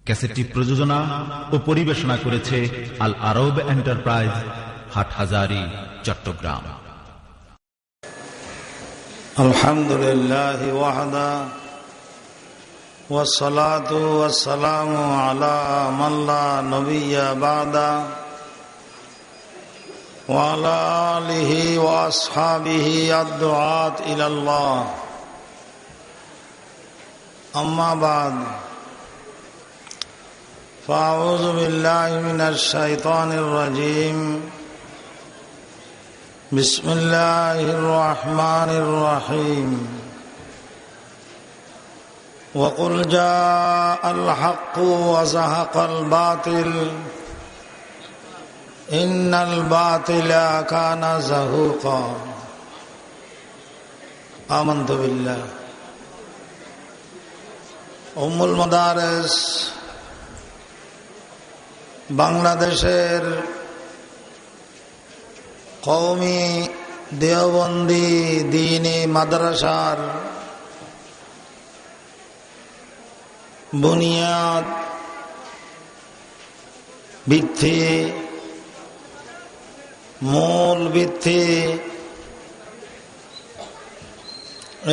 ক্যাসেটটি প্রযোজনা ও পরিবেশনা করেছে আল আরব এন্টারপ্রাইজ, হাটহাজারী, চট্টগ্রাম। আলহামদুলিল্লাহি ওয়াহদা ওয়াসসালাতু ওয়াসসালামু আলা মান লা নবিয়্যা বা'দা ওয়া আলা আলিহি ওয়া আসহাবিহি আদ-দুআত ইলাল্লাহ। আম্মা বা'দ, ফাআউযু বিল্লাহি মিনাশ শাইতানির রাজীম। বিসমিল্লাহির রহমানির রহিম। ওয়াকুল জাআল হাক্কু ওয়া যাহাকাল বাতিল ইন্নাল বাতিলা কানা যাহুকা। আমানতু বিল্লাহ। উম্মুল মাদারিস বাংলাদেশের কওমি দেওবন্দি দ্বীনি মাদ্রাসার বুনিয়াদ ভিত্তি, মূল ভিত্তি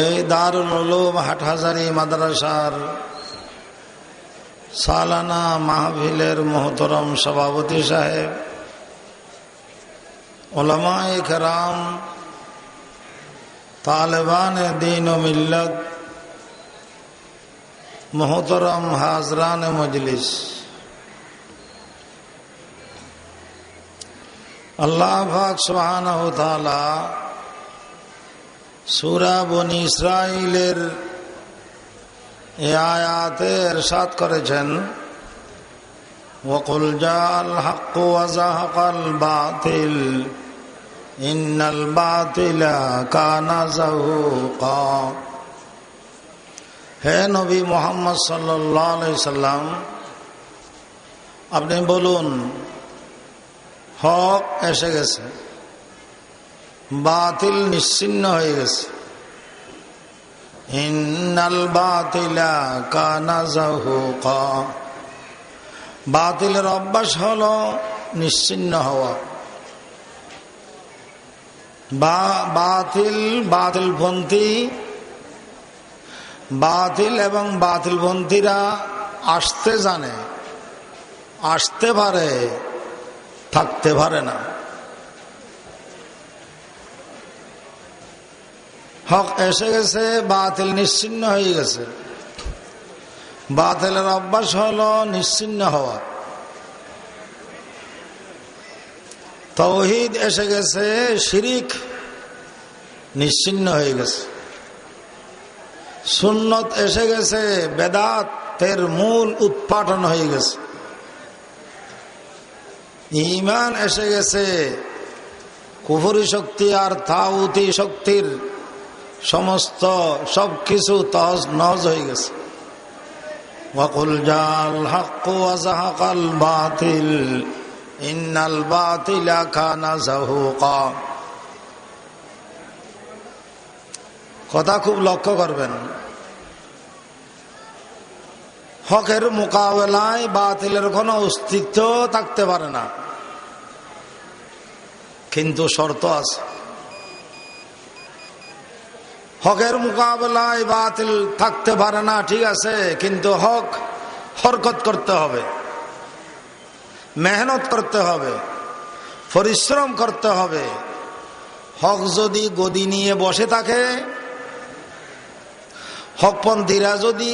এই দারুল উলুম হাটহাজারী মাদ্রাসার সালানা মাহফিলের মোহতরম সভাপতি সাহেব, উলামায়ে কেরাম, তালেবানে দ্বীন ও মিল্লত, মোহতরম হাজরান মজলিস, আল্লাহ পাক সুবহানাহু ওয়া তাআলা সূরা বনী ইসরাঈলের এই আয়াতে ইরশাদ করেছেন, ওয়াকুল জাআল হাক্কু ওয়া যাহাকাল বাতিল ইন্নাল বাতিলা কানা যাহুকা। হে নবী মুহাম্মদ সাল্লাল্লাহু আলাইহি সাল্লাম, আপনি বলুন, হক এসে গেছে, বাতিল নিশ্চিহ্ন হয়ে গেছে। ইন্নাল বাতিলা কানা যাহুকা। বাতিলের অভ্যাস হলো নিশ্চিহ্ন হওয়া। বাতিল এবং বাতিলপন্থীরা আসতে জানে, আসতে পারে, থাকতে পারে না। হক এসে গেছে, বাতিল নিশ্চিহ্ন হয়ে গেছে। বাতিলের অভ্যাস হলো নিশ্চিহ্ন হওয়া। তাওহীদ এসে গেছে, শিরিক নিশ্চিহ্ন হয়ে গেছে। সুন্নত এসে গেছে, বেদাতের মূল উৎপাটন হয়ে গেছে। ঈমান এসে গেছে, কুফরি শক্তি আর তাগুতি শক্তির সমস্ত সবকিছু তহজ নহজ হয়ে গেছে। ওয়াকুল জাআল হাক্কু ওয়া যাহাকাল বাতিল ইন্নাল বাতিলা কানা যাহুকা। কথা খুব লক্ষ্য করবেন। হকের মোকাবেলায় বাতিলের কোনো অস্তিত্ব থাকতে পারে না, কিন্তু শর্ত আছে। হকের মোকাবেলায় বাতিল থাকতে পারে না, ঠিক আছে, কিন্তু হক হরকত করতে হবে, মেহনত করতে হবে, পরিশ্রম করতে হবে। হক যদি গদি নিয়ে বসে থাকে, হকপন্থীরা যদি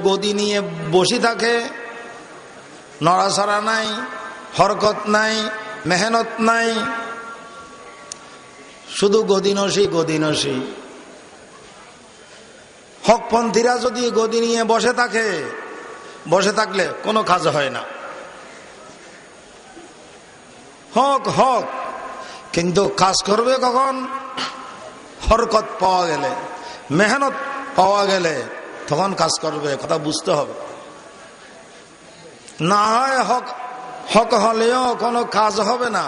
গদি নিয়ে বসে থাকে, নড়াচড়া নাই, হরকত নাই, মেহনত নাই, শুধু গদিনসি গদিনসি। হকপন্থীরা যদি গদি নিয়ে বসে থাকে, বসে থাকলে কোনো কাজ হয় না। হক হক, কিন্তু কাজ করবে কখন? হরকত পাওয়া গেলে, মেহনত পাওয়া গেলে তখন কাজ করবে। কথা বুঝতে হবে। না হয় হক হক হলেও কোনো কাজ হবে না।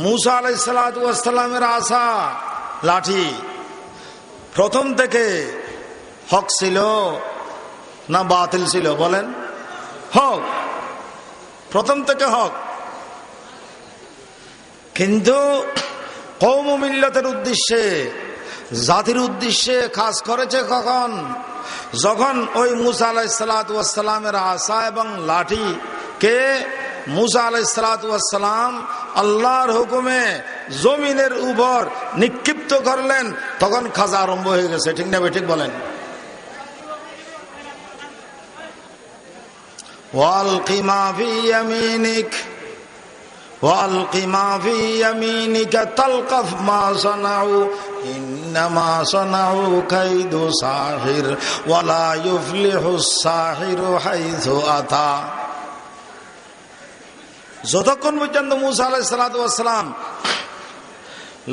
মূসা আলাইহিস সালাতু ওয়াস সালামের আসা লাঠি প্রথম থেকে হক ছিল, না বাতিল ছিল? বলেন। হক, প্রথম থেকে হক। কিন্তু কওম ও মিল্লাতের উদ্দেশ্যে, জাতির উদ্দেশ্যে কাজ করেছে কখন? যখন ওই মুসা আলাইহিসসালাতু ওয়াসসালামের আসা এবং লাঠি কে মুসা আলাইহিসসালাতু ওয়াসসালাম আল্লাহর হুকুমে জমিনের উপর নিক্ষিপ্ত করলেন, তখন কাজ আরম্ভ হয়ে গেছে। ঠিক না ঠিক বলেন? ওয়ালকি মা ফি ইয়ামিনিক ওয়ালকি মা ফি ইয়ামিনিকা তালকাফ মা সানাউ ইন্নামা সানাউ কাইদু সাহির ওয়ালা ইউফলিহুস সাহিরু হাইসু আতা। যতক্ষণ পর্যন্ত মুসা আলাইহিসসালাতু ওয়াসসালাম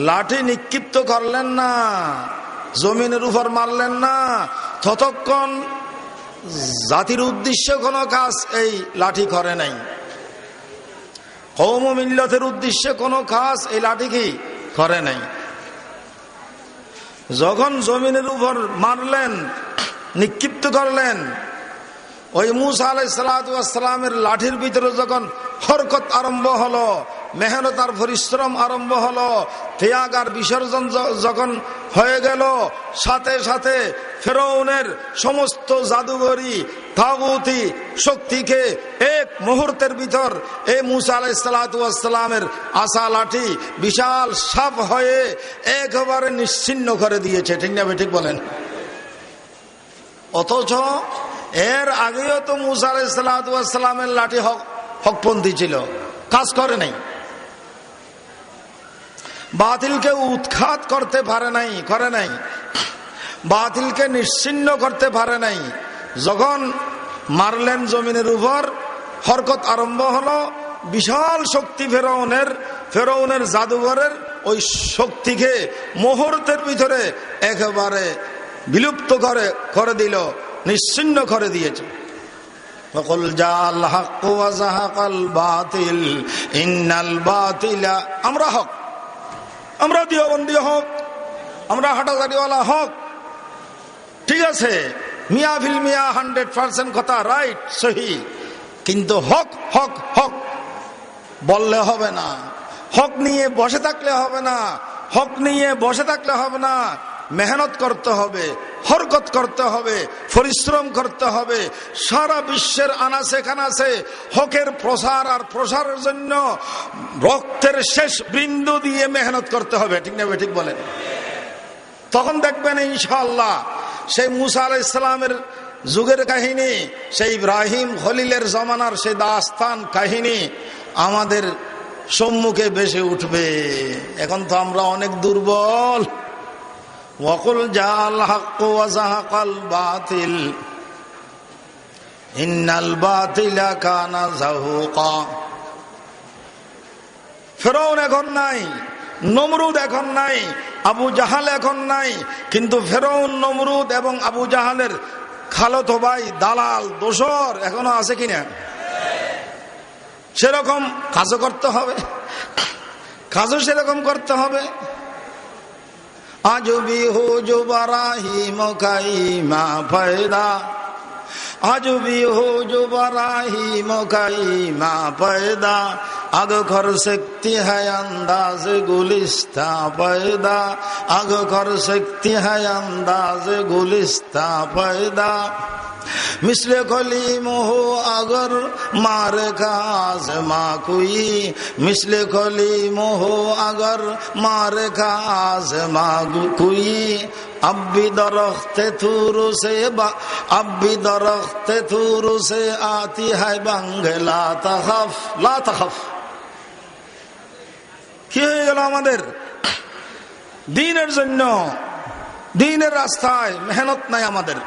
লাঠি নিক্ষিপ্ত করলেন না, জমিনের উপর মারলেন না, ততক্ষণ জাতির উদ্দেশ্যে কোনো কাজ এই লাঠি করে নাই। কওম ও মিল্লাতের উদ্দেশ্যে কোনো কাজ এই লাঠি কি করে নাই। যখন জমিনের উপর মারলেন, নিক্ষিপ্ত করলেন, ওই মুসা আলাইহিসসালাতু ওয়াসসালামের লাঠির ভিতরে যখন হরকত আরম্ভ হলো, মেহনত আর পরিশ্রম আরম্ভ হলো, ত্যাগ আর বিসর্জন যখন হয়ে গেল, সাথে সাথে ফেরাউনের সমস্ত জাদুঘরি তাগুতি শক্তিকে এক মুহূর্তের ভিতর এই মুসা আলাইহিসসালাতু ওয়াসসালামের আসা লাঠি বিশাল সাপ হয়ে একেবারে নিশ্চিহ্ন করে দিয়েছে। ঠিক না ঠিক বলেন? অথচ এর আগেও তো মুসা আলাইহিসসালাতু ওয়াসসালামের লাঠি হকপন্থী ছিল, কাজ করে নাই, বাতিলকে উৎখাত করতে পারে নাই, করে নাই, বাতিলকে নিশ্চিহ্ন করতে পারে নাই। যখন মারলেন জমিনের উপর, হরকত আরম্ভ হলো, বিশাল শক্তি ফেরাউনের জাদুঘরের ওই শক্তিকে মুহূর্তের ভিতরে একেবারে বিলুপ্ত করে দিল, নিশ্চিহ্ন করে দিয়েছে। وقل جاء الحق وزهق الباطل إن الباطل আমরা হক, আমরা দিওবন্দি হক, আমরা হাটাজারিওয়ালা হক, ঠিক আছে, মিয়া ফিল মিয়া 100% কথা রাইট, সহি। কিন্তু হক হক হক বললে হবে না, হক নিয়ে বসে থাকলে হবে না, হক নিয়ে বসে থাকলে হবে না। মেহনত করতে হবে, হরকত করতে হবে, পরিশ্রম করতে হবে। সারা বিশ্বের আনাচে কানাচে হকের প্রসার আর প্রসারের জন্য রক্তের শেষ বিন্দু দিয়ে মেহনত করতে হবে। ঠিক না ঠিক বলেন? তখন দেখবেন ইনশাআল্লাহ সেই মুসা আলাইহিস সালামের যুগের কাহিনী, সেই ইব্রাহিম খলিলের জমানার সেই দাস্তান কাহিনী আমাদের সম্মুখে ভেসে উঠবে। এখন তো আমরা অনেক দুর্বল। ওয়াকুল জাল হক ওয়া যাহাকাল বাতিল ইন্নাল বাতিলা কানা যাহুকা। ফেরাউন এখন নাই, নমরুদ এখন নাই, আবু জাহাল এখন নাই, কিন্তু ফেরাউন, নমরুদ এবং আবু জাহালের খালাতো ভাই, দালাল, দোসর এখনো আছে কিনা? সেরকম কাজও করতে হবে, কাজও সেরকম করতে হবে। আজ भी हो जो बराहीम काईमा पैदा, आज भी हो जो बराहीम काईमा पैदा, आग कर सकती है अंदाज गुलिस्ता पैदा, आग कर सकती है अंदाज गुलिस्ता पैदा। मिसले कलीम हो अगर मारे का आज़मा कोई, मिसले कलीम हो अगर मारे का आज़मा कोई, अब भी दरख्ते थूरू से अब भी दरख्ते थूरू से आती है बंग ला तखफ ला तखफ। কি হয়ে গেল আমাদের? দ্বীনের জন্য, দ্বীনের রাস্তায় মেহনত নাই আমাদের।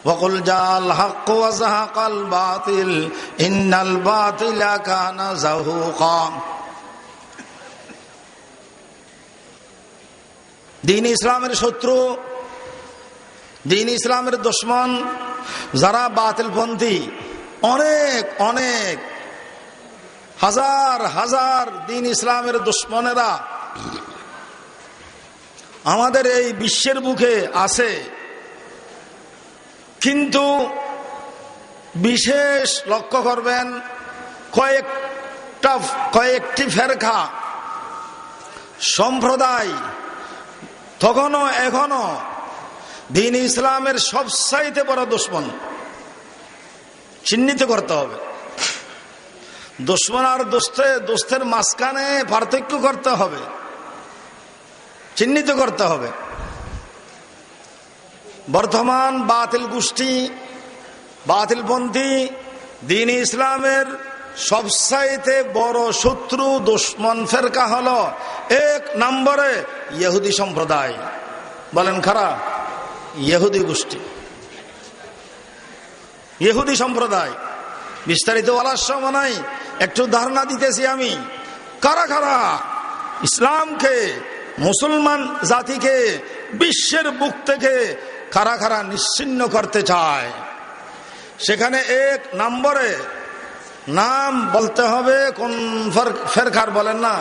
وقل جاء الحق وزهق الباطل إن الباطل كان زهوقا। দ্বীন ইসলামের শত্রু, দ্বীন ইসলামের দুশমন যারা বাতিলপন্থী, অনেক অনেক হাজার হাজার দ্বীন ইসলামের দুশমনেরা আমাদের এই বিশ্বের বুকে আছে। কিন্তু বিশেষ লক্ষ্য করবেন, কয়েকটি ফেরকা সম্প্রদায় তখনও এখনো দ্বীন ইসলামের সবচাইতে বড় দুশমন। চিহ্নিত করতে হবে, দুশমন আর দোস্তের মাঝখানে পার্থক্য করতে হবে, চিহ্নিত করতে হবে। বর্তমান বাতিল গোষ্ঠী, বাতিলপন্থী দ্বীন ইসলামের সবচাইতে বড় শত্রু দুশমন ফেরকা হলো 1 নম্বরে ইহুদি সম্প্রদায়। বলেন খারাপ? ইহুদি গোষ্ঠী, ইহুদি সম্প্রদায়। বিস্তারিত বলার সময় নাই, একটু ধারণা দিতেছি আমি। কারা কারা ইসলামকে, মুসলমান জাতিকে বিশ্বের বুক থেকে কারা কারা নিশ্চিহ্ন করতে চায়, সেখানে 1 নম্বরে নাম বলতে হবে। কোন ফেরকার বলেন না?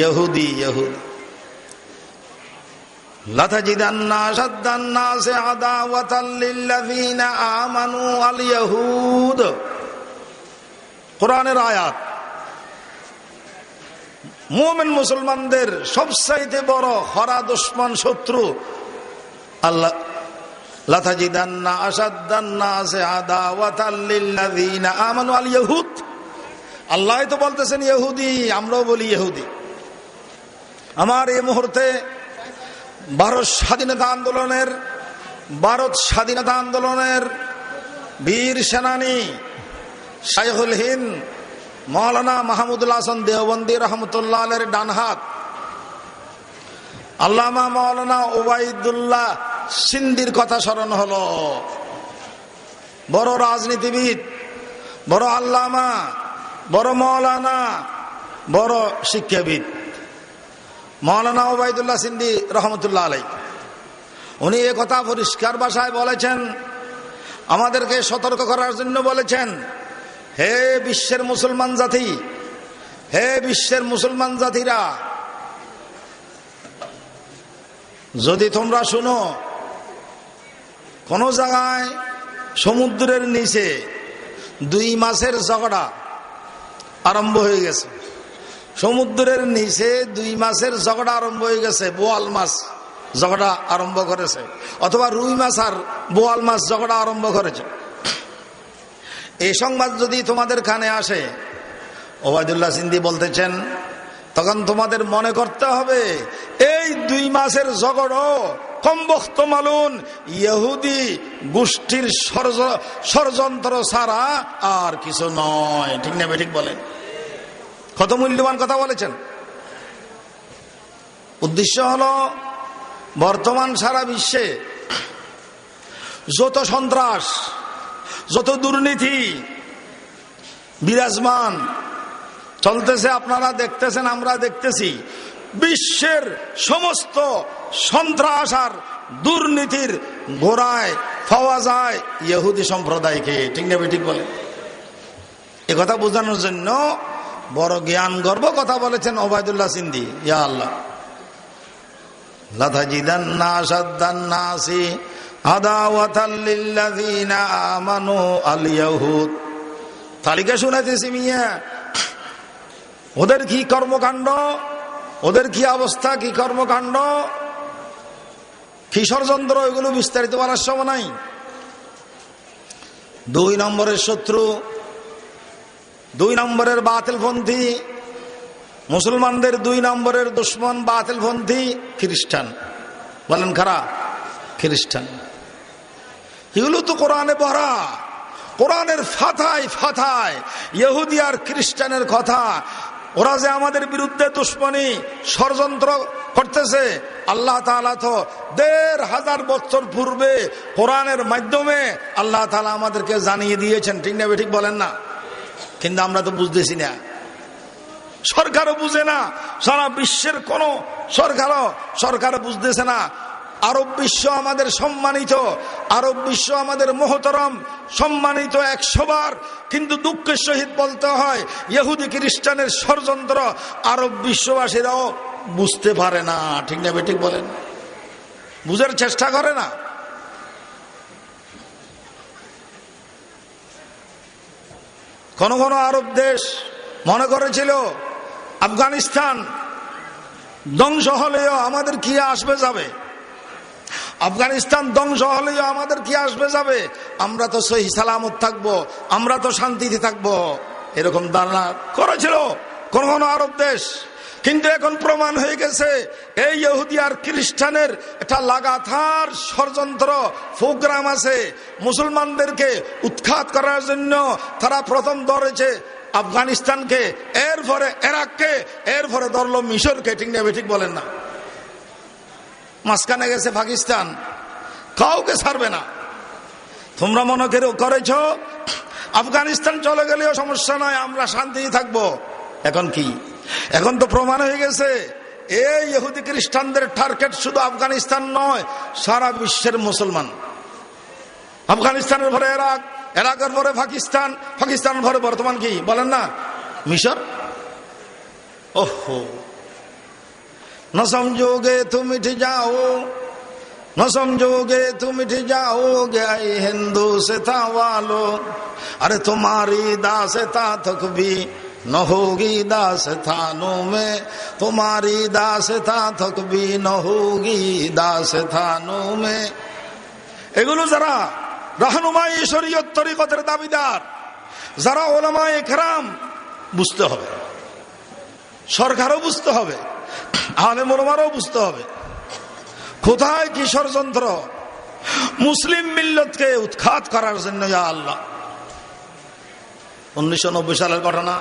ইহুদি। ইহুদি। লাতাজিদান্না আশাদ্দান নাসি আদাওয়াতাল লিল্লাযীনা আমানু আল ইয়াহুদ। কোরআনের আয়াত। মুমিন মুসলমানদের সবচাইতে বড় খরা দুশমন শত্রু আল্লাহ। লাতাজিদান্না আশাদ্দান নাসি আদাওয়াতাল লিল্লাযীনা আমানু আল ইয়াহুদ। আল্লাহ তো বলতেছেন ইহুদি, আমরাও বলি ইহুদি। আমার এই মুহূর্তে ভারত স্বাধীনতা আন্দোলনের বীর সেনানী শাইখুল হিন্দ মাওলানা মাহমুদুল হাসান দেওবন্দি রহমতুল্লাহ আলাইহির ডান হাত, আল্লামা মাওলানা ওবায়দুল্লাহ সিন্দির কথা স্মরণ হলো। বড় রাজনীতিবিদ, বড় আল্লামা, বড় মাওলানা, বড় শিক্ষাবিদ মাওলানা ওবায়দুল্লাহ সিন্দি রহমতুল্লাহ আলাইহি। উনি এ কথা পরিষ্কার ভাষায় বলেছেন, আমাদেরকে সতর্ক করার জন্য বলেছেন, হে বিশ্বের মুসলমান জাতি, হে বিশ্বের মুসলমান জাতিরা, যদি তোমরা শুনো কোন জায়গায় সমুদ্রের নিচে 2 মাসের ঝগড়া আরম্ভ হয়ে গেছে, সমুদ্রের নিচে 2 মাসের ঝগড়া আরম্ভ হয়ে গেছে, বোয়াল মাছ ঝগড়া আরম্ভ করেছে, অথবা রুই মাছ আর বোয়াল মাছ ঝগড়া আরম্ভ করেছে, এই সংবাদ যদি তোমাদের কানে আসে, ওবায়দুল্লাহ সিন্দি বলতেছেন, তখন তোমাদের মনে করতে হবে এই 2 মাসের ঝগড়া কমবখ্ত মালুন ইহুদি গোষ্ঠীর ষড়যন্ত্র ছাড়া আর কিছু নয়। ঠিক না? ঠিক বলেন? কত মূল্যবান কথা বলেছেন। উদ্দেশ্য হলো বর্তমান সারা বিশ্বে যত সন্ত্রাস, যত দুর্নীতি বিরাজমান চলতেছে, আপনারা দেখতেছেন, আমরা দেখতেছি, বিশ্বের সমস্ত সন্ত্রাস আর দুর্নীতির গোড়ায় পাওয়া যায় ইহুদি সম্প্রদায়কে। ঠিক না? ঠিক বলেন? এ কথা বোঝানোর জন্য বড় জ্ঞান গর্ব কথা বলেছেন ওবায়দুল্লাহ সিন্দি। ইয়া আল্লাহ, লাতাজিদান্না আশাদ্দান নাসি আদাওয়াতাল লিল্লাযীনা আমানু আল ইয়াহুদ। তালিকা শুনাইতেছি মিয়া, ওদের কি কর্মকাণ্ড, ওদের কি অবস্থা, কি কর্মকাণ্ড, কি ষড়যন্ত্র, এগুলো বিস্তারিত বলার সময় নাই। 2 নম্বরের শত্রু, 2 নম্বরের বাতিলপন্থী, মুসলমানদের 2 নম্বরের দুশমন বাতিলপন্থী খ্রিস্টান। বলেন খারাপ? খ্রিস্টান। এগুলো তো কোরআনে পড়া, কোরআনের ফাথায় ফাথায় ইহুদি আর খ্রিস্টানের কথা। ওরা যে আমাদের বিরুদ্ধে দুশমনী ষড়যন্ত্র করতেছে, আল্লাহ তাআলা তো 1500 বছর পূর্বে কোরআনের মাধ্যমে আল্লাহ তাআলা আমাদেরকে জানিয়ে দিয়েছেন। ঠিক না? ঠিক বলেন না? কিন্তু আমরা তো বুঝতেছি না, সরকারও বুঝে না, সারা বিশ্বের কোন সরকারও বুঝতেছে না। আরব বিশ্ব আমাদের সম্মানিত, আরব বিশ্ব আমাদের মহতরম সম্মানিত 100 বার, কিন্তু দুঃখের সহিত বলতে হয় ইহুদি খ্রিস্টানের ষড়যন্ত্র আরব বিশ্ববাসীরাও বুঝতে পারে না। ঠিক না? ঠিক বলেন? বুঝার চেষ্টা করে না। কোন কোন আরব দেশ মনে করেছিল আফগানিস্তান ধ্বংস হলেও আমাদের কি আসবে যাবে, আফগানিস্তান ধ্বংস হলেও আমাদের কি আসবে যাবে, আমরা তো সহি সালামত থাকবো, আমরা তো শান্তিতে থাকবো, এরকম ধারণা করেছিল কোন কোন আরব দেশ। কিন্তু এখন প্রমাণ হয়ে গেছে এই ইহুদি আর খ্রিস্টানের একটা লাগাতার ষড়যন্ত্র প্রোগ্রাম আছে। মুসলমানদেরকে উৎখাত করার জন্য তারা প্রথম ধরেছে আফগানিস্তানকে, এরপরে ইরাককে, এরপরে ধরলো মিশরকে। ঠিক না ঠিক বলেন না? মাঝখানে গেছে পাকিস্তান, কাউকে ছাড়বে না। তোমরা মনে করেছ আফগানিস্তান চলে গেলেও সমস্যা নয়, আমরা শান্তিতে থাকবো। এখন কি? এখন তো প্রমাণ হয়ে গেছে এই ইহুদি খ্রিস্টানদের টার্গেট শুধু আফগানিস্তান নয়, সারা বিশ্বের মুসলমান। আফগানিস্তানের পরে ইরাক, ইরাকের পরে পাকিস্তান, পাকিস্তানের পরে বর্তমান কি বলেন না মিশর। ओहो न समझोगे तो मिट जाओ, न समझोगे तो मिट जाओगे हिंदू से था वालो, अरे तुम्हारी दासता तक भी न होगी दास्तानों में, तुम्हारी दासता तक भी न होगी दास्तानों में। এগুলো যারা রাহনুমাই শরীয়ত তরিকতের দাবিদার, যারা ওলামায়ে কেরাম, বুঝতে হবে, সরকারও বুঝতে হবে, আলেম ওলামারাও বুঝতে হবে কোথায় কি ষড়যন্ত্র মুসলিম মিল্লতকে উৎখাত করার জন্য। ইয়া আল্লাহ, 1990 সালের ঘটনা,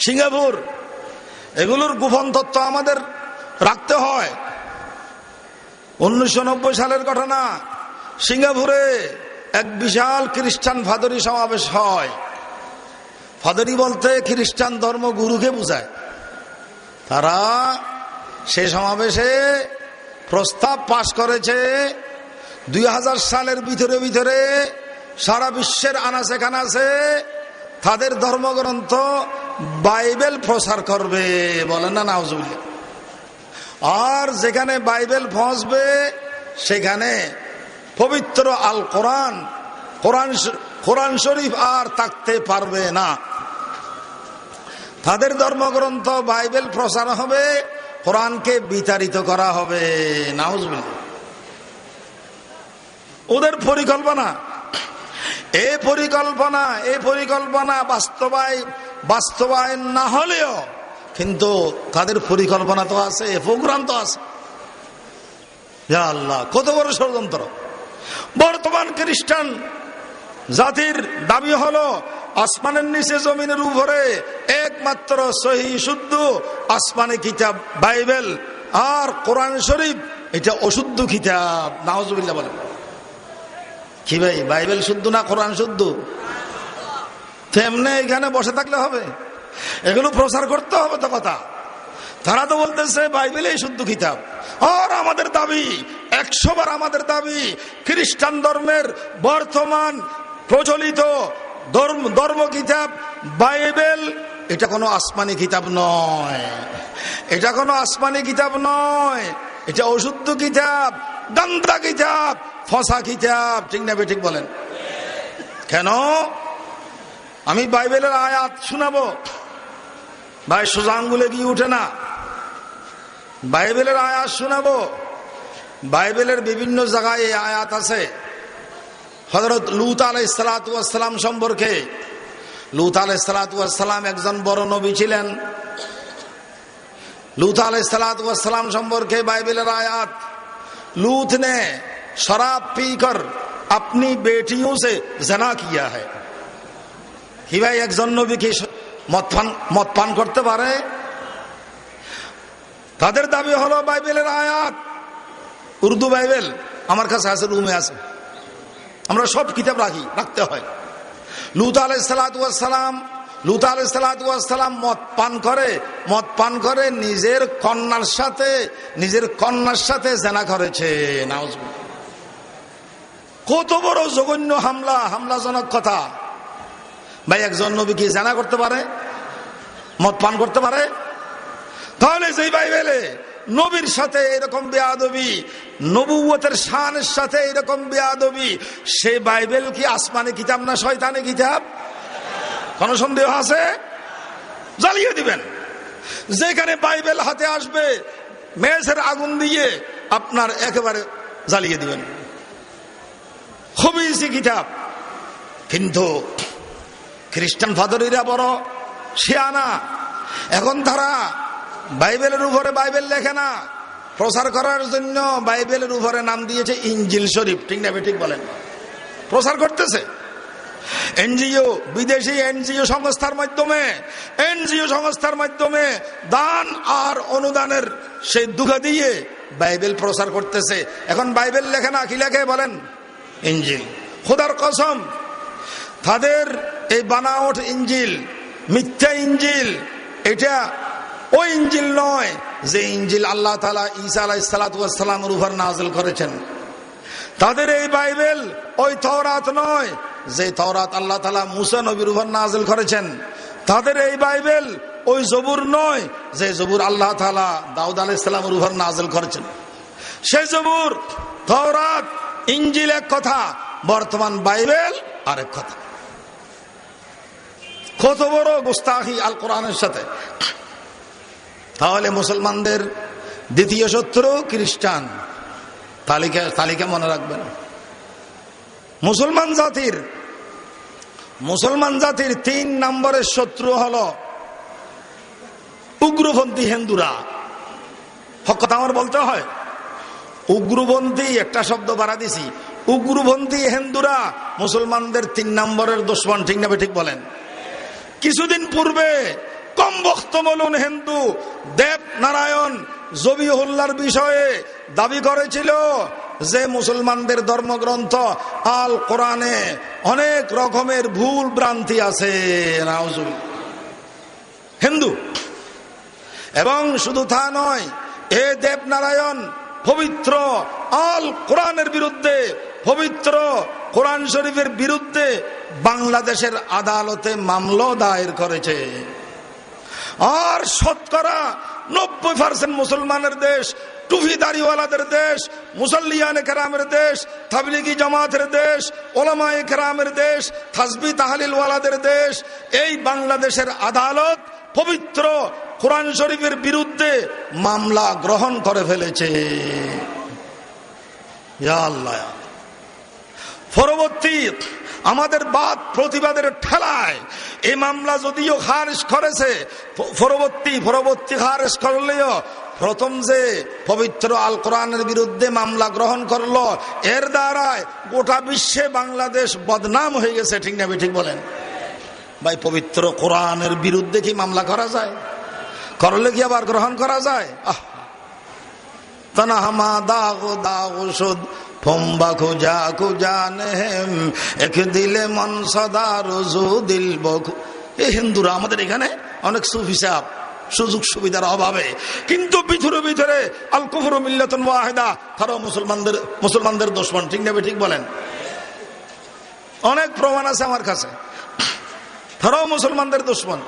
সিঙ্গাপুর, এগুলোর গোপন তথ্য আমাদের রাখতে হয়। 1990 সালের ঘটনা, সিঙ্গাপুরে এক বিশাল খ্রিস্টান ফাদরি সমাবেশ হয়। ফাদরি বলতে খ্রিস্টান ধর্মগুরুকে বোঝায়। তারা সে সমাবেশে প্রস্তাব পাশ করেছে 2000 সালের ভিতরে ভিতরে সারা বিশ্বের আনাচে কানাচে তাদের ধর্মগ্রন্থ বাইবেল প্রচার করবে। বলেন না নাউজুবিল্লাহ। আর যেখানে বাইবেল পৌঁছবে সেখানে পবিত্র আল কোরআন, কোরআন শরীফ আর থাকতে পারবে না। তাদের ধর্মগ্রন্থ বাইবেল প্রচার হবে, কোরআনকে বিতাড়িত করা হবে। নাউজুবিল্লাহ। ওদের পরিকল্পনা, এই পরিকল্পনা বাস্তবায়ন না হলেও কিন্তু তাদের পরিকল্পনা তো আছে, প্রোগ্রাম তো আছে। ইয়া আল্লাহ, কত বড় ষড়যন্ত্র! বর্তমান খ্রিস্টান জাতির দাবি হলো আসমানের নিচে জমিনের উপরে একমাত্র সহিহ শুদ্ধ আসমানি কিতাব বাইবেল, আর কোরআন শরীফ এটা অশুদ্ধ কিতাব। নাউজুবিল্লাহ বলেন। কি ভাই, বাইবেল শুদ্ধ না কোরআন শুদ্ধ? তেমনি এখানে বসে থাকলে হবে? এগুলো প্রচার করতে হবে তো কথা। তারা তো বলতেছে বাইবেলই শুদ্ধ কিতাব, আর আমাদের দাবি 100 বার আমাদের দাবি খ্রিস্টান ধর্মের বর্তমান প্রচলিত ধর্ম কিতাব বাইবেল এটা কোনো আসমানি কিতাব নয়, এটা কোনো আসমানি কিতাব নয়, এটা অশুদ্ধ কিতাব, গান্দা কিতাব, ফসা কিতাব। ঠিক না ঠিক বলেন? কেন? আমি বাইবেলের আয়াত শোনাবো ভাই, সোজা আঙ্গুলে গিয়ে উঠে না। বাইবেলের আয়াত শোনাবো। বাইবেলের বিভিন্ন জায়গায় এই আয়াত আছে। হযরত লূত আলাইহিস সালাতু ওয়াস সালাম সম্পর্কে। লূত আলাইহিস সালাতু ওয়াস সালাম একজন বড় নবী ছিলেন। लूत अलैहिस्सलाम সম্পর্কে বাইবেলের আয়াত, लूत ने शराब पीकर अपनी बेटियों से जना किया है। कि भाई একজন নবী কি মদ পান করতে পারে? তাদের দাবি হলো বাইবেলের আয়াত, উর্দু বাইবেল আমার কাছে আছে, রুমে আছে, আমরা সব কিতাব রাখতে হয়। লূত আলাইহিসসালাম মদ পান করে নিজের কন্যার সাথে জেনা করেছে। নাউজুবিল্লাহ। কত বড় জঘন্য হামলাজনক কথা ভাই। একজন নবী কি জেনা করতে পারে, মদ পান করতে পারে? তাহলে যেই বাইবেলে নবীর সাথে এরকম বেয়াদবি, নবুয়তের শানের সাথে এরকম বেয়াদবি, সেই বাইবেল কি আসমানি কিতাব না শয়তানি কিতাব? কোন সন্দেহ আছে? জ্বালিয়ে দিবেন। যেখানে বাইবেল হাতে আসবে মেঝের আগুন দিয়ে আপনার একেবারে জ্বালিয়ে দিবেন। খুবই ইজি কিতাব। কিন্তু খ্রিস্টান ফাদরিরা বড় শিয়ানা, এখন তারা বাইবেলের উপরে বাইবেল লেখে না, প্রচার করার জন্য বাইবেলের উপরে নাম দিয়েছে ইনজিল শরীফ। ঠিক না ঠিক বলেন? প্রচার করতেছে এনজিও, বিদেশি এনজিও সংস্থার মাধ্যমে দান আর অনুদানের সেই দুঃখ দিয়ে বাইবেল প্রচার করতেছে। এখন বাইবেল লেখে না, কি লেখে বলেন? ইনজিল। খোদার কসম, তাদের এই বানাওয়াট ইনজিল, মিথ্যা ইনজিল, এটা ওই ইনজিল নয় যে ইনজিল আল্লাহ তাআলা ঈসা আলাইহিস সালাতু ওয়াস সালামের উপর নাযিল করেছেন। তাদের এই বাইবেল ওই তাওরাত নয় যে তাওরাত আল্লাহ তাআলা মুসা নবীর উপর নাযিল করেছেন। তাদের এই বাইবেল ওই জবুর নয় যে জবুর আল্লাহ তাআলা দাউদ আলাইহিস সালামের উপর নাযিল করেছেন। সেই জবুর, তাওরাত, ইনজিল এক কথা, বর্তমান বাইবেল আরেক কথা। কত বড় গোস্তাখি আল কোরআনের সাথে! তাহলে মুসলমানদের দ্বিতীয় শত্রু খ্রিস্টান। তালিকা মনে রাখবেন। মুসলমান জাতির 3 নম্বরের শত্রু হলো উগ্রপন্থী হিন্দুরা। হক কথা আমার বলতে হয়। উগ্রপন্থী একটা শব্দ বাড়া দিছি, উগ্রপন্থী হিন্দুরা মুসলমানদের 3 নম্বরের দুশমন। ঠিক না ঠিক বলেন? কিছুদিন পূর্বে কম বক্তমলুন হিন্দু দেবনারায়ণ জবিহুল্লাহর বিষয়ে দাবি করেছিল যে মুসলমানদের ধর্মগ্রন্থ আল কোরআনে অনেক রকমের ভুল ভ্রান্তি আছে। হিন্দু। এবং শুধু তা নয়, এ দেবনারায়ণ পবিত্র আল কোরআনের বিরুদ্ধে, পবিত্র কোরআন শরীফের বিরুদ্ধে বাংলাদেশের আদালতে মামলা দায়ের করেছে। আর শতকরা 90% মুসলমানের দেশ, টুফিদারিওয়ালাদের দেশ, মুসল্লিয়ানে কেরামের দেশ, তাবলিগি জামাতের দেশ, ওলামায়ে কেরামের দেশ, তাসবিহ তাহলিল ওয়ালাদের দেশ, এই বাংলাদেশের আদালত পবিত্র কোরআন শরীফের বিরুদ্ধে মামলা গ্রহণ করে ফেলেছে। ইয়া আল্লাহ! পরবর্তী আমাদের বাদ প্রতিবাদের ঠেলায় এই মামলা যদিও খারিজ করেছে, পরবর্তী খারিজ করলেও প্রথম যে পবিত্র আল কোরআনের বিরুদ্ধে মামলা গ্রহণ করলো, এর দ্বারায় গোটা বিশ্বে বাংলাদেশ বদনাম হয়ে গেছে। ঠিক না ঠিক বলেন? ভাই, পবিত্র কোরআনের বিরুদ্ধে কি মামলা করা যায়? করলে কি আবার গ্রহণ করা যায়? তনাহামা দাগো দাগো সুদ ফম্বা খুজা খুজানহেম এক দিলে মন সদা রোজু দিল বখু। এই হিন্দুরা আমাদের এখানে অনেক সুফি সাহেব সুযোগ সুবিধার অভাবে, কিন্তু ভিতরে আল কুফরু মিল্লাতুন ওয়াহিদা, তারাও মুসলমানদের দুশমন। ঠিক না ঠিক বলেন? অনেক প্রমাণ আছে আমার কাছে, তারাও মুসলমানদের দুশমন।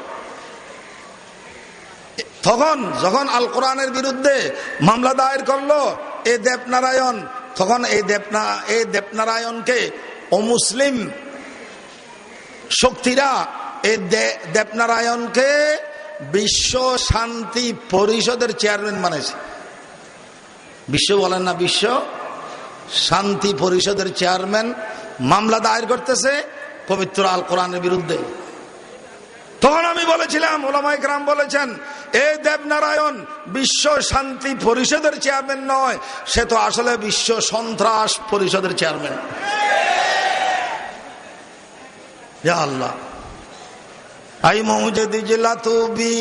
তখন যখন আল কোরআনের বিরুদ্ধে মামলা দায়ের করলো এই দেবনারায়ণ, তখন এই দেবনারায়ণকে অমুসলিম শক্তিরা এই দেবনারায়ণকে বিশ্ব শান্তি পরিষদের চেয়ারম্যান বানাইছে। বিশ্ব বলেন না, বিশ্ব শান্তি পরিষদের চেয়ারম্যান মামলা দায়ের করতেছে পবিত্র আল কোরআনের বিরুদ্ধে। তখন আমি বলেছিলাম, ওলামায়ে কেরাম বলেছেন, এই দেবনারায়ণ বিশ্ব শান্তি পরিষদের চেয়ারম্যান নয়, সে তো আসলে বিশ্ব সন্ত্রাস পরিষদের চেয়ারম্যান। ইয়া আল্লাহ! आई मुझे दिजला तू भी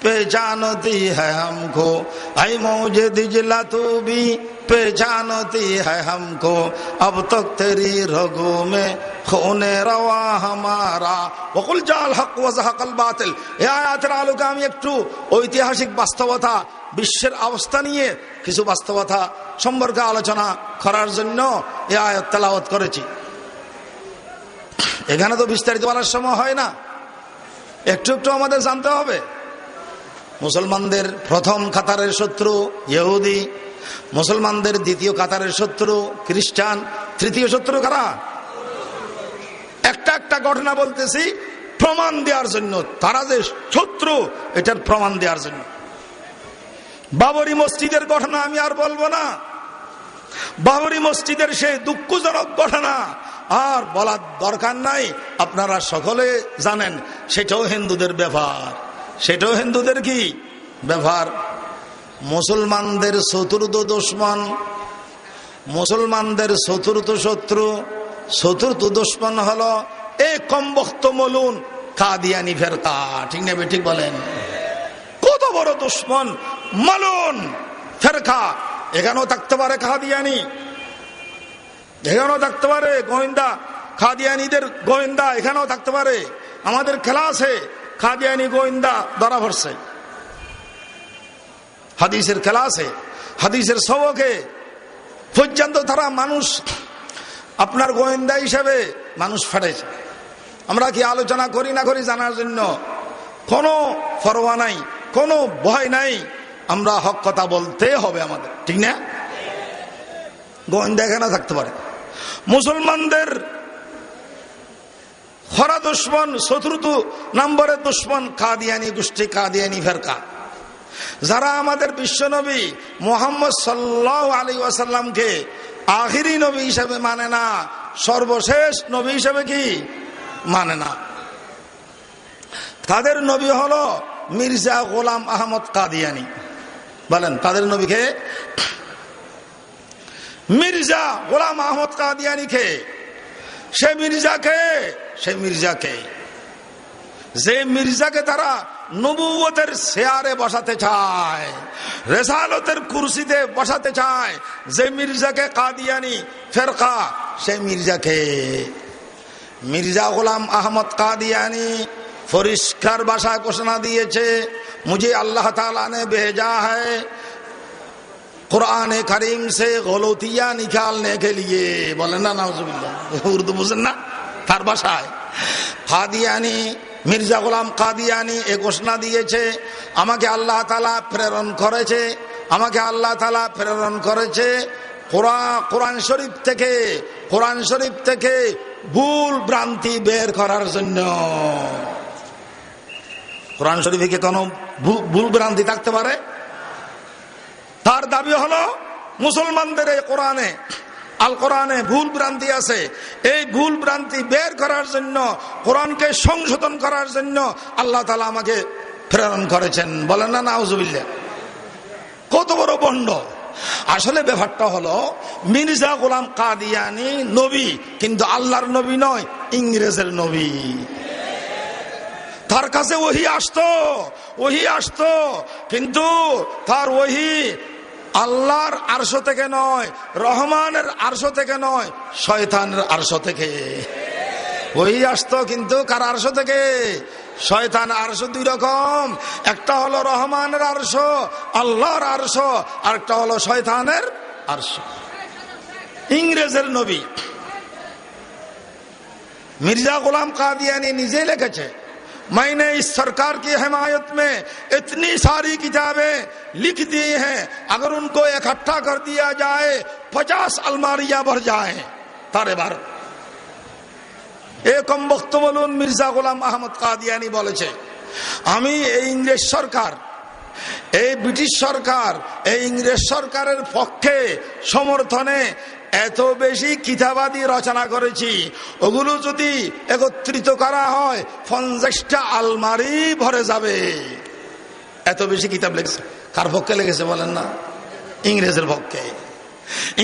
पहचानती है हमको, आई मुझे दिजला तू भी पहचानती है हमको, अब तक तेरी रगों में खूने रवा हमारा वकुल जाल हक व ज़हक़ल बातिल। এই আয়াতের আলোকে আমি একটু ঐতিহাসিক বাস্তবতা, বিশ্বের অবস্থা নিয়ে কিছু বাস্তবতা সম্পর্কে আলোচনা করার জন্য এই আয়াত তেলাওয়াত করেছি। এখানে তো বিস্তারিত বলার সময় হয় না, একটু একটু আমাদের জানতে হবে। মুসলমানদের প্রথম কাতারের শত্রু ইহুদি, মুসলমানদের দ্বিতীয় কাতারের শত্রু খ্রিস্টান, তৃতীয় শত্রু কারা? একটা একটা ঘটনা বলতেছি প্রমাণ দেওয়ার জন্য, তারা যে শত্রু এটার প্রমাণ দেওয়ার জন্য। বাবরি মসজিদের ঘটনা আমি আর বলবো না। বাবরি মসজিদের সেই দুঃখজনক ঘটনা আর বলার দরকার নাই, আপনারা সকলে জানেন। সেটাও হিন্দুদের ব্যাপার, সেটাও হিন্দুদের কি ব্যাপার। মুসলমানদের চতুর্থ দুশমন, মুসলমানদের চতুর্থ শত্রু, চতুর্থ দুশমন হলো এই কমবখ্ত মলুন কাদিয়ানি ফেরকা। ঠিক না? ঠিক বলেন। কত বড় দুশমন মালুন ফেরকা। এখানেও থাকতে পারে কাদিয়ানি, এখানেও থাকতে পারে গোয়েন্দা, কাদিয়ানিদের গোয়েন্দা এখানেও থাকতে পারে। আমাদের ক্লাসে কাদিয়ানি গোয়েন্দা ধরা পড়ছে, হাদিসের ক্লাসে, হাদিসের সবকে পর্যন্ত তারা মানুষ আপনার গোয়েন্দা হিসেবে মানুষ ফাটাইছে। আমরা কি আলোচনা করি না করি জানার জন্য কোনো পরোয়া নাই, কোনো ভয় নাই। আমরা হক কথা বলতে হবে আমাদের, ঠিক না? গোয়েন্দা এখানে থাকতে পারে। মুসলমানদের খরা দুশমন, চতুর্থ নম্বরের দুশমন কাদিয়ানি গোষ্ঠী, কাদিয়ানি ফেরকা, যারা আমাদের বিশ্বনবী মুহাম্মদ সাল্লাল্লাহু আলাইহি ওয়াসাল্লামকে আখিরি নবী হিসেবে মানে না, সর্বশেষ নবী হিসেবে কি মানে না। তাদের নবী হলো মির্জা গোলাম আহমদ কাদিয়ানি। বলেন তাদের নবীকে? মির্জা গোলাম আহমদ কাদিয়ানিকে। সে মির্জাকে, সে মির্জাকে, যে মির্জাকে তারা নবুয়তের চেয়ারে বসাতে চায়, রেসালতের কুরসিতে বসাতে চায়, যে মির্জাকে কাদিয়ানি ফেরকা, সে মির্জাকে। মির্জা গোলাম আহমদ কাদিয়ানি পরিষ্কার ভাষায় ঘোষণা দিয়েছে, मुझे अल्लाह ताला ने भेजा है कुरान करीम से गलतियां निकालने के लिए। बोले ना नाउजुबिल्लाह, उर्दू बुझेन ना তার ভাষায়। কাদিয়ানি মির্জা গোলাম কাদিয়ানি এ ঘোষণা দিয়েছে, আমাকে আল্লাহ তাআলা প্রেরণ করেছে, আমাকে আল্লাহ তাআলা প্রেরণ করেছে কোরআন শরীফ থেকে, কোরআন শরীফ থেকে ভুল ভ্রান্তি বের করার জন্য। কোরআন শরীফে কি কোনো ভুল ভ্রান্তি থাকতে পারে? তার দাবি হলো মুসলমানদের এই কোরআনে, আল কোরআনে ভুল ভ্রান্তি আছে, এই ভুল ভ্রান্তি বের করার জন্য, কোরআনকে সংশোধন করার জন্য আল্লাহ তাআলা আমাকে প্রেরণ করেছেন। বলেন না নাউজুবিল্লাহ। কত বড় ভণ্ড! আসলে ব্যাপারটা হলো মির্জা গোলাম কাদিয়ানি নবী, কিন্তু আল্লাহর নবী নয়, ইংরেজের নবী। তার কাছে ওহী আসতো, ওহী আসতো, কিন্তু তার ওহী আল্লাহর আরশ থেকে নয়, রহমানের আরশ থেকে নয়, শয়তানের আরশ থেকে ওহী আসতো। কিন্তু কার আরশ থেকে? শয়তান আরশ দুই রকম, একটা হলো রহমানের আরশ, আল্লাহর আরশ, আর একটা হলো শয়তানের আরশ। ইংরেজের নবী মির্জা গোলাম কাদিয়ানি নিজে লিখেছে, मैंने इस सरकार की हिमायत में इतनी सारी किताबें लिख दी हैं, अगर उनको इकट्ठा कर दिया जाए 50 अलमारियां भर जाएं। तारे बार एक कमबख्त বলুন মির্জা গোলাম আহমদ কাদিয়ানি বলেছে, আমি এই ইংরেজ সরকার, এই ব্রিটিশ সরকার, এই ইংরেজ সরকারের পক্ষে সমর্থনে এত বেশি কিতাবাদি রচনা করেছি, ওগুলো যদি একত্রিত করা হয় 50টা আলমারি ভরে যাবে। এত বেশি কিতাব লিখেছে। কার পক্ষে লিখেছে বলেন না? ইংরেজের পক্ষে।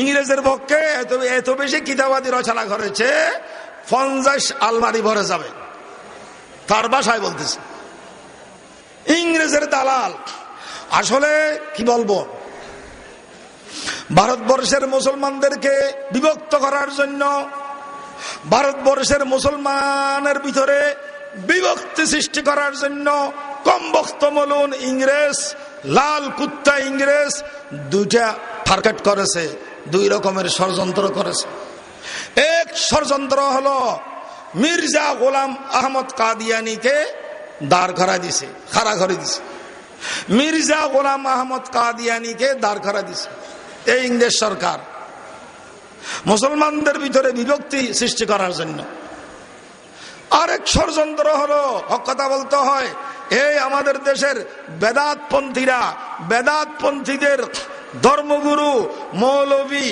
ইংরেজের পক্ষে এত বেশি কিতাবাদি রচনা করেছে 50 আলমারি ভরে যাবে। তার ভাষায় বলতেছে। ইংরেজের দালাল। আসলে কি বলবো, ভারতবর্ষের মুসলমানদেরকে বিভক্ত করার জন্য, ভারতবর্ষের মুসলমানের ভিতরে বিভক্তি সৃষ্টি করার জন্য কমবখ্ত মলুন ইংরেজ, লাল কুত্তা ইংরেজ দুইটা টার্গেট করেছে, দুই রকমের ষড়যন্ত্র করেছে। এক ষড়যন্ত্র হলো মির্জা গোলাম আহমদ কাদিয়ানিকে দাঁড় করায় দিছে, খাড়া করে দিছে। মির্জা গোলাম আহমদ কাদিয়ানিকে দাঁড় করা দিছে এই ইংরেজ সরকার, মুসলমানদের ভিতরে বিভক্তি সৃষ্টি করার জন্য। আরেক ষড়যন্ত্র হলো, হক কথা বলতে হয়, এই আমাদের দেশের বেদাতপন্থীদের ধর্মগুরু মৌলভী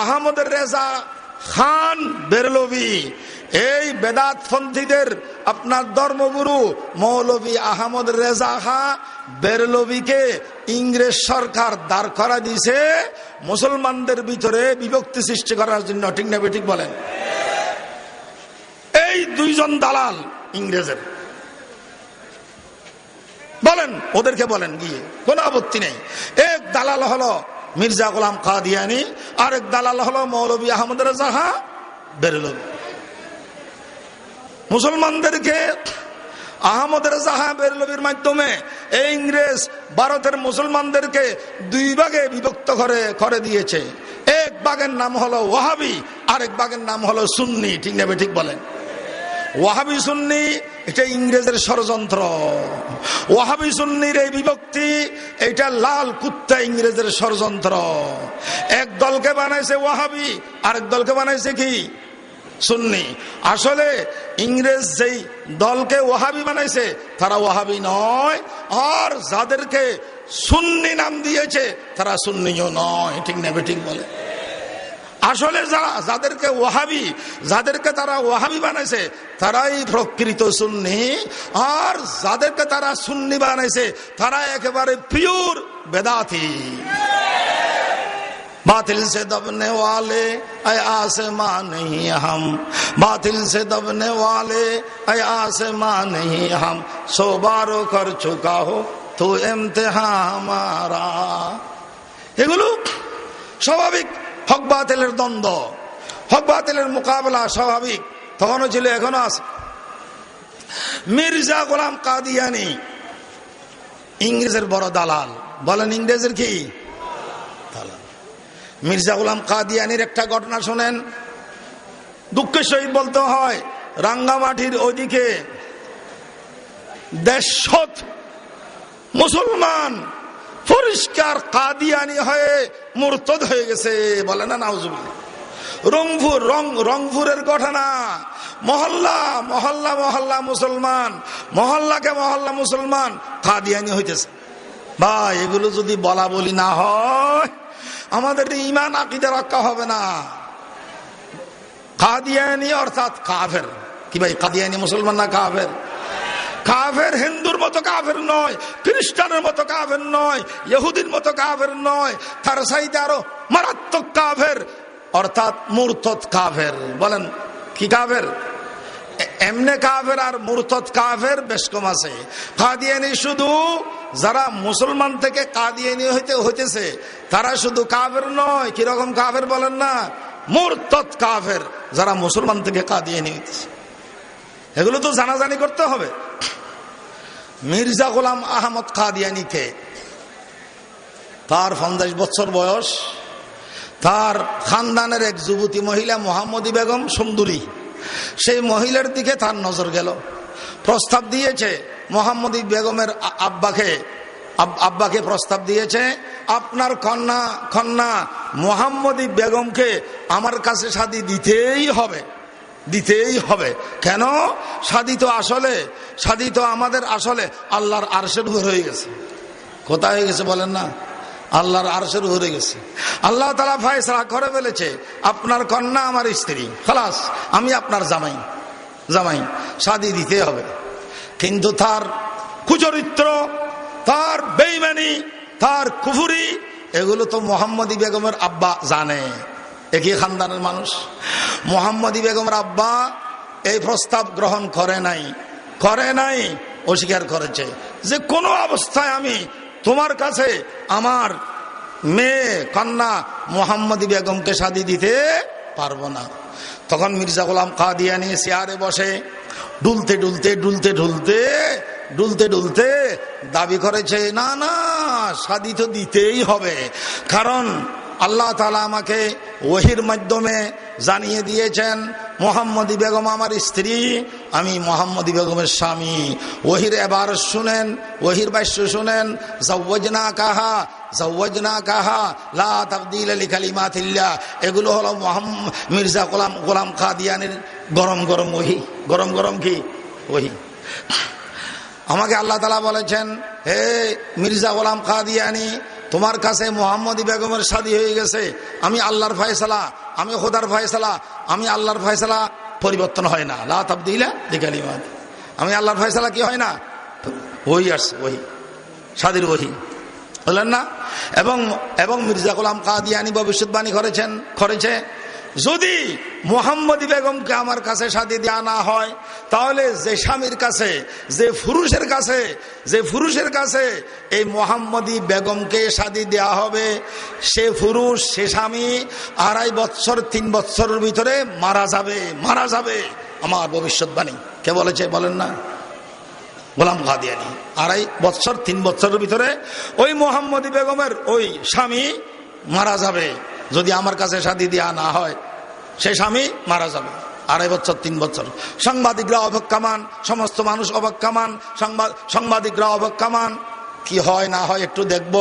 আহমদ রেজা খান বেরলভী, এই বেদাতপন্থীদের আপনার ধর্মগুরু মৌলভী আহমদ রেজা খান বেরলভীকে ইংরেজ সরকার দাঁড় করা দিয়েছে মুসলমানদের ভিতরে বিভক্তি সৃষ্টি করার জন্য। ঠিক না ঠিক বলেন? এই দুইজন দালাল ইংরেজের, বলেন ওদেরকে বলেন গিয়ে, কোনো আপত্তি নেই। এক দালাল হলো মির্জা গোলাম কাদিয়ানি, আরেক দালাল হলো মৌলভী আহমদ রেজা খান বেরলভী। মুসলমানদেরকে আহমদ রেজা খান বেরলভীর মাধ্যমে এই ইংরেজ ভারতের মুসলমানদেরকে দুই ভাগে বিভক্ত করে দিয়েছে। এক ভাগের নাম হলো ওয়াহাবি, আরেক ভাগের নাম হলো সুন্নি। ঠিক না ঠিক বলেন? ওয়াহাবি সুন্নি এটা ইংরেজের ষড়যন্ত্র। ওয়াহাবি সুন্নির এই বিভক্তি এটা লাল কুত্তা ইংরেজের ষড়যন্ত্র। এক দলকে বানাইছে ওয়াহাবি, আরেক দলকে বানাইছে কি সুন্নি। আসলে ইংরেজ যেই দলকে ওয়াহাবি বানাইছে তারা ওয়াহাবি নয়, আর যাদেরকে সুন্নি নাম দিয়েছে তারা সুন্নিও নয়। ঠিক না ঠিক বলে? আসলে যাদেরকে তারা ওয়াহাবি বানাইছে তারাই প্রকৃত সুন্নি, আর যাদেরকে তারা সুন্নি বানাইছে তারা একেবারে পিওর বেদাতি। बातिल से दबने वाले ऐ आसमां नहीं हम, बातिल से दबने वाले ऐ आसमां नहीं हम, 100 बार कर चुका हो तो इम्तिहान हमारा। এগুলো স্বাভাবিক, হক বাতিলের দ্বন্দ্ব, হক বাতিলের মোকাবেলা স্বাভাবিক, তখনও ছিল এখনো আছে। মির্জা গোলাম কাদিয়ানি ইংরেজের বড় দালাল। বলেন ইংরেজের কি দালাল? মির্জা গোলাম কাদিয়ানির একটা ঘটনা শোনেন, দুঃখের সহিত বলতে হয়। রাঙ্গামাটির ওইদিকে 150 মুসলমান পরিষ্কার কাদিয়ানি হয়ে মুরতাদ হয়ে গেছে। বলে না নাউজুবিল্লাহ। রংপুরের ঘটনা, মহল্লা মুসলমান, মহল্লাকে মহল্লা মুসলমান কাদিয়ানি হইতেছে। ভাই এগুলো যদি বলা বলি না হয় আমাদের ঈমান আকীদা রক্ষা হবে না। কাদিয়ানি অর্থাৎ কাফের। কি ভাই, কাদিয়ানি মুসলমান না কাফের? কাফের হিন্দুর মতো কাফের নয়, খ্রিস্টানের মতো কাফের নয়, ইহুদির মতো কাফের নয়, তার চাইতে আরো মারাত্মক কাফের, অর্থাৎ মুরতাদ কাফের। বলেন কি কাফের? এমনে কাফের আর মুরতাদ কাফের বেশ কম আছে। কাদিয়ানি শুধু যারা মুসলমান থেকে কাদিয়ানি হইতেছে তারা শুধু কাফের নয়, কিরকম কাফের বলেন না, মুরতাদ কাফের যারা মুসলমান থেকে কাদিয়ানি হইতেছে। এগুলো তো জানাজানি করতে হবে। মির্জা গোলাম আহমদ কাদিয়ানিকে, তার 50 বছর বয়স, তার খানদানের এক যুবতী মহিলা মোহাম্মদী বেগম সুন্দরী, সেই মহিলার দিকে তার নজর গেল। প্রস্তাব দিয়েছে মোহাম্মদী বেগমের আব্বাকে প্রস্তাব দিয়েছে, আপনার কন্যা মোহাম্মদী বেগমকে আমার কাছে শাদী দিতেই হবে। কেন? শাদী তো আমাদের আসলে আল্লাহর আরশের উপর হয়ে গেছে। কোথায় হয়ে গেছে বলেন না? আল্লাহর আরশের উপরে গেছে। আল্লাহ তাআলা ফয়সালা করে ফেলেছে আপনার কন্যা আমার স্ত্রী, খালাস, আমি আপনার জামাই, শাদী দিতে হবে। কিন্তু তার কুচরিত্র, তার বেঈমানি, তার কুফরি, এগুলো তো মোহাম্মদী বেগমের আব্বা জানে। একই খানদানের মানুষ। মোহাম্মদী বেগমের আব্বা এই প্রস্তাব গ্রহণ করে নাই, অস্বীকার করেছে যে কোনো অবস্থায় আমি তোমার কাছে আমার মেয়ে কন্যা মোহাম্মদী বেগমকে শাদী দিতে পারবো না। তখন মির্জা গোলাম কাদিয়ানি চেয়ারে বসে ডুলতে দাবি করেছে, না শাদী তো দিতেই হবে, কারণ আল্লাহ তাআলা আমাকে ওহীর মাধ্যমে জানিয়ে দিয়েছেন মোহাম্মদী বেগম আমার স্ত্রী, আমি মোহাম্মদী বেগমের স্বামী। ওহির এবার শুনেন, ওহির ভাষ্য শুনেন, যাওয়াজনা কাহা লা তাবদীল লিকালিমাতিল্লাহ। এগুলো হলো মির্জা গোলাম কাদিয়ানীর গরম গরম ওহি, গরম গরম কি ওহি। আমাকে আল্লাহ তাআলা বলেছেন, হে মির্জা গোলাম কাদিয়ানী, তোমার কাছে মোহাম্মদী বেগমের শাদী হয়ে গেছে। আমি আল্লাহর ফয়সালা, আমি খোদার ফয়সালা, আমি আল্লাহর ফয়সালা পরিবর্তন হয় না। লা তাবদীলা লিকালিমাত, আমি আল্লাহর ফয়সালা কি হয় না, ওই আসছে, ওই শাদীর ওহি, বললেন না। এবং মির্জা গোলাম কাদিয়ানী ভবিষ্যৎবাণী করেছে, যদি মোহাম্মদী বেগমকে আমার কাছে শাদী দেওয়া না হয়, তাহলে যে স্বামীর কাছে, যে পুরুষের কাছে এই মোহাম্মদী বেগমকে শাদী দেওয়া হবে, সে পুরুষ, সে স্বামী 2.5 বছর 3 বছরের ভিতরে মারা যাবে। আমার ভবিষ্যৎবাণী কে বলেছে বলেন না, গোলাম কাদিয়ানী। 2.5 বছর 3 বছরের ভিতরে ওই মোহাম্মদী বেগমের ওই স্বামী মারা যাবে। যদি আমার কাছে শাদী দেওয়া না হয়, সে স্বামী মারা যাবে। 2.5 বছর 3 বছর। সাংবাদিকরা অবক্কামান, সমস্ত মানুষ অবক্কামান, সাংবাদিকরা অবক্কামান। কি হয় না হয় একটু দেখব,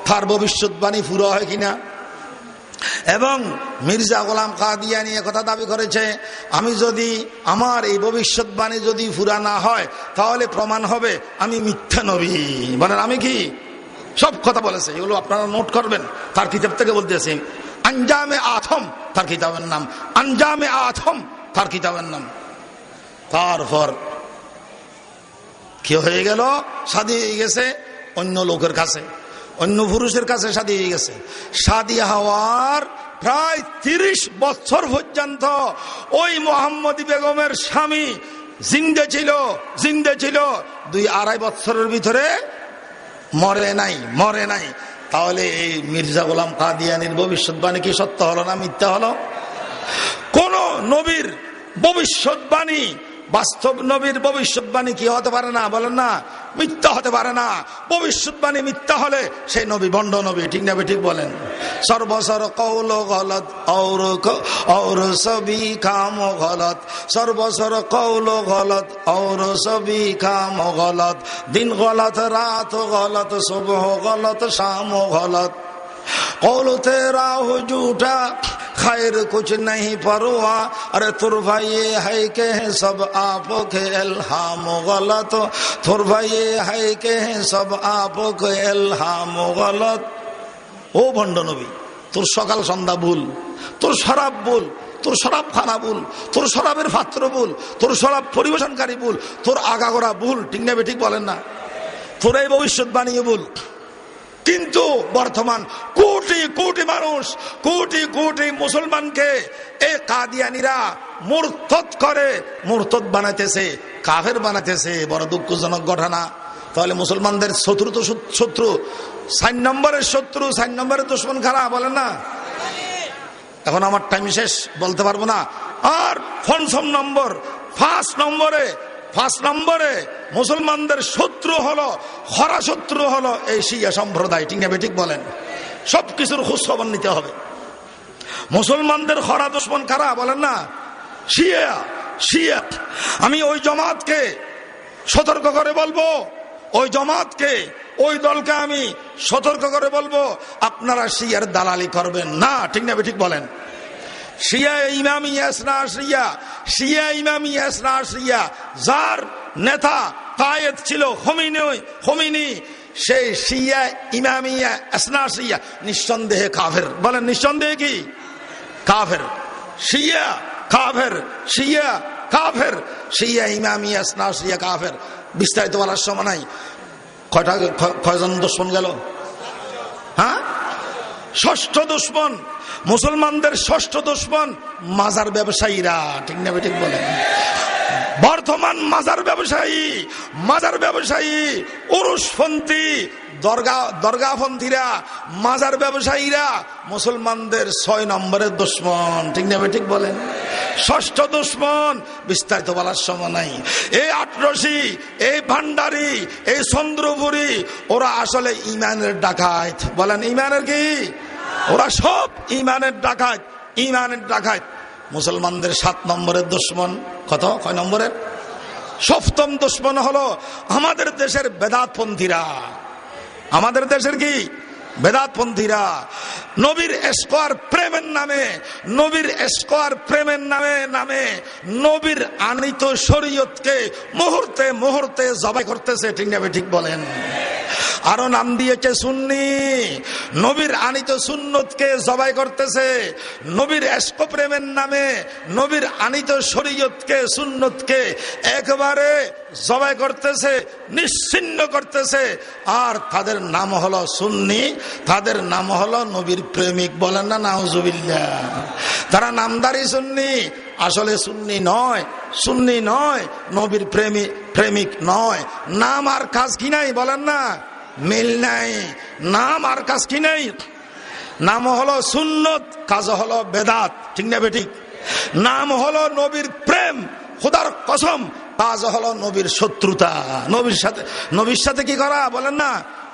তার ভবিষ্যৎবাণী পুরো হয় কিনা। এবং মির্জা গোলাম কাদিয়ানী কথা দাবি করেছে, আমি যদি আমার এই ভবিষ্যৎবাণী যদি পুরা না হয়, তাহলে প্রমাণ হবে আমি মিথ্যা নবী। বলেন আমি কি? সব কথা বলেছে, এগুলো আপনারা নোট করবেন। তার কিতাব থেকে বলতেছি, আঞ্জামে আথম তার কিতাবের নাম, আঞ্জামে আথম তার কিতাবের নাম। তারপর কি হয়ে গেল, শাদী হয়ে গেছে অন্য লোকের কাছে, অন্য পুরুষের কাছে শাদী হয়ে গেছে। শাদী হওয়ার প্রায় 30 বছর পর্যন্ত ওই মোহাম্মদী বেগমের স্বামী জিন্দে ছিল। 2.5 বছরের ভিতরে মরে নাই। তাহলে এই মির্জা গোলাম কাদিয়ানীর ভবিষ্যৎবাণী কি সত্য হলো না মিথ্যা হলো? কোন নবীর ভবিষ্যৎবাণী, বাস্তব নবীর ভবিষ্যৎবাণী কি হতে পারে না, বলেন না, মিথ্যা হতে পারে না। ভবিষ্যৎবাণী মিথ্যা হলে সেই নবী ভণ্ড নবী, ঠিক না ঠিক বলেন? সর্বসর কৌল গলত और सभी काम गलत, সর্বসর কৌল গলত और सभी काम गलत, दिन गलत रात गलत सुबह गलत शाम गलत, कौल तेरा हो झूठा खैर कुछ नहीं परवा, अरे तुर भाई है के सब आप के इल्हाम गलत, तुर भाई है के सब आप के इल्हाम गलत। ও ভণ্ড নবী, তোর সকাল সন্ধ্যা ভুল, তোর শরাব ভুল, তোর শরাব খানা ভুল, তোর শরাবের পাত্র ভুল, তোর শরাব পরিবেশনকারী ভুল, তোর আগাগোড়া ভুল, ঠিক না ঠিক বলেন না? তোর এই ভবিষ্যৎবাণী ভুল। কিন্তু বর্তমান কোটি কোটি মানুষ, কোটি কোটি মুসলমানকে এই কাদিয়ানীরা মুরতাদ বানাইতেছে, কাফের বানাইতেছে। বড় দুঃখজনক ঘটনা। তাহলে মুসলমানদের শত্রু 4 নম্বরের শত্রু, 4 নম্বরের দুশমন খারা, বলেন না? এখন আমার টাইম শেষ, বলতে পারবো না। আর 5 নম্বরে মুসলমানদের শত্রু হলো, খরা শত্রু হলো এই শিয়া সম্প্রদায়, ঠিক না ঠিক বলেন? সবকিছুর খোঁজ খবর নিতে হবে। মুসলমানদের খরা দুশমন কারা, বলেন না? শিয়া। আমি ওই জামাতকে সতর্ক করে বলবো, ওই জামাতকে, ওই দলকে আমি সতর্ক করে বলবো, আপনারা শিয়ার দালালি করবেন না, ঠিক না ঠিক বলেন? শিয়া ইমামিয়া ইসনা আশরিয়া, যার নেতা কায়েদ ছিল খোমেনি, সেই শিয়া ইমামিয়া ইসনা আশরিয়া নিঃসন্দেহে কাফের। বলেন নিঃসন্দেহে কি কাফের? শিয়া ইমামিয়া ইসনা আশরিয়া কাফের। বিস্তারিত বলার সময় নাই। কয়জন দুশমন গেল? হ্যাঁ, 6ষ্ঠ দুশমন। মুসলমানদের 6ষ্ঠ দুশমন মাজার ব্যবসায়ীরা, ঠিক না ঠিক বলেন? বর্তমান মাজার ব্যবসায়ী উরুসপন্থী, দরগাপন্থীরা, মাজার ব্যবসায়ীরা মুসলমানদের 6 নম্বরের দুশমন, ঠিক না ঠিক বলেন? 6ষ্ঠ দুশমন। বিস্তারিত বলার সময় নাই। এই আটরশি, এই ভান্ডারি, এই চন্দ্রপুরী, ওরা আসলে ইমানের ডাকাত। বলেন ইমানের কি? ওরা সব ইমানের ডাকাত। মুসলমানদের 7 নম্বরের দুশমন। কয় নম্বরের? 7ম দুশমন হলো আমাদের দেশের বেদাতপন্থীরা। আমাদের দেশের কি? বেদাতপন্থীরা। নবীর ইশক আর প্রেমের নামে, নবীর ইশক আর প্রেমের নামে নবীর আনিত শরীয়তকে মুহূর্তে মুহূর্তে জবাই করতেছে। ঠিক না ঠিক বলেন? আরো নাম দিয়েছে সুন্নি। নবীর আনিত সুন্নতকে জবাই করতেছে। নবীর ইশক প্রেমের নামে নবীর আনিত শরীয়তকে, সুন্নতকে একবারে জবাই করতেছে, নিশ্চিহ্ন করতেছে। আর তাদের নাম হলো সুন্নি, তাদের নাম হলো নবীর প্রেমিক। বলেন না নাউজুবিল্লাহ? তারা নামদারি সুন্নি, আসলে সুন্নি নয়, সুন্নি নয়, নবীর প্রেমিক নয়। নাম আর কাজ কি নাই? বলেন না, মিল নাই। নাম আর কাজ কি নাই? নাম হলো সুন্নত, কাজ হলো বেদাত। ঠিক না বেঠিক? নাম হলো নবীর প্রেম, খোদার কসম, কাজ হলো নবীর শত্রুতা। নবীর সাথে কি করা? বলেন না,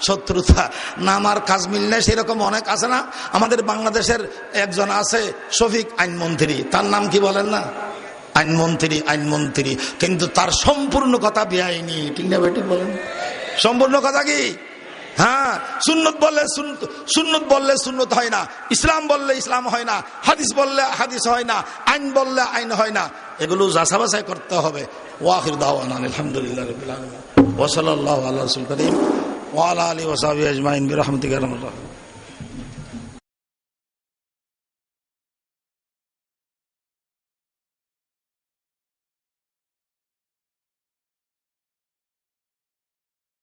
শত্রুতা। নাম আর কাজ মিল নাই। সেরকম অনেক আছে না? আমাদের বাংলাদেশের একজন আছে শফিক আইনমন্ত্রী, তার নাম কি? বলেন না, আইনমন্ত্রী, কিন্তু তার সম্পূর্ণ কথা বেআইনি। ঠিক না বেঠিক? বলেন সম্পূর্ণ কথা কি? হ্যাঁ, সুন্নত বললে সুন্নত হয় না, ইসলাম বললে ইসলাম হয় না, হাদিস বললে হাদিস হয় না, আইন বললে আইন হয় না। এগুলো যাচাই বাছাই করতে হবে। ওয়াখির দাওয়ানা আলহামদুলিল্লাহ রাব্বিল আলামিন ওয়া সাল্লাল্লাহু আলা রাসূলিল কারীম ওয়া আলা আলিহি ওয়া সাহবিহি আজমাইন বিরহমাতিকা ইয়া আরহামার রাহিমিন।